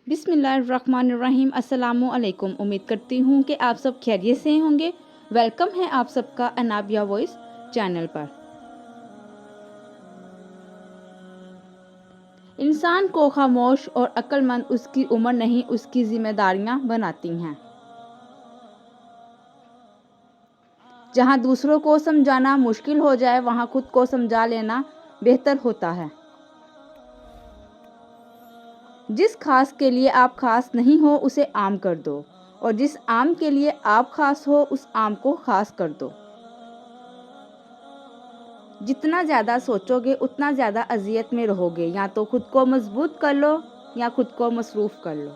बिस्मिल्लाहिर्रहमानिर्रहीम। अस्सलामुअलैकुम। उम्मीद करती हूँ कि आप सब खैरियत से होंगे। वेलकम है आप सबका अनाबिया वॉइस चैनल पर। इंसान को खामोश और अक्लमंद उसकी उम्र नहीं, उसकी जिम्मेदारियाँ बनाती हैं। जहाँ दूसरों को समझाना मुश्किल हो जाए, वहाँ खुद को समझा लेना बेहतर होता है। जिस खास के लिए आप खास नहीं हो उसे आम कर दो, और जिस आम के लिए आप खास हो उस आम को खास कर दो। जितना ज़्यादा सोचोगे उतना ज़्यादा अजियत में रहोगे। या तो खुद को मजबूत कर लो या खुद को मसरूफ़ कर लो।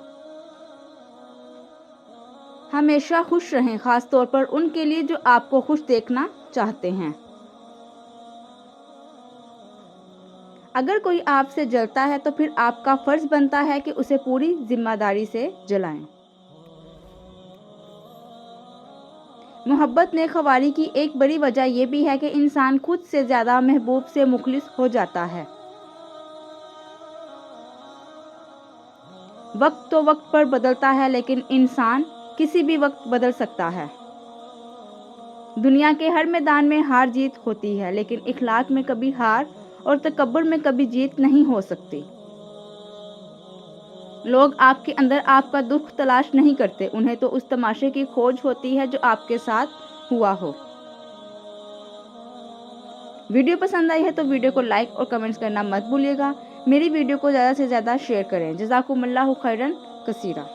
हमेशा खुश रहें, ख़ास तौर पर उनके लिए जो आपको खुश देखना चाहते हैं। अगर कोई आपसे जलता है तो फिर आपका फ़र्ज़ बनता है कि उसे पूरी जिम्मेदारी से जलाएं। मोहब्बत में ख़वारी की एक बड़ी वजह यह भी है कि इंसान खुद से ज़्यादा महबूब से मुखलिस हो जाता है। वक्त तो वक्त पर बदलता है, लेकिन इंसान किसी भी वक्त बदल सकता है। दुनिया के हर मैदान में हार जीत होती है, लेकिन इखलाक में कभी हार और तकब्बुर में कभी जीत नहीं हो सकती। लोग आपके अंदर आपका दुख तलाश नहीं करते, उन्हें तो उस तमाशे की खोज होती है जो आपके साथ हुआ हो। वीडियो पसंद आई है तो वीडियो को लाइक और कमेंट्स करना मत भूलिएगा। मेरी वीडियो को ज़्यादा से ज़्यादा शेयर करें। जज़ाकुमुल्लाहु खैरन कसीरा।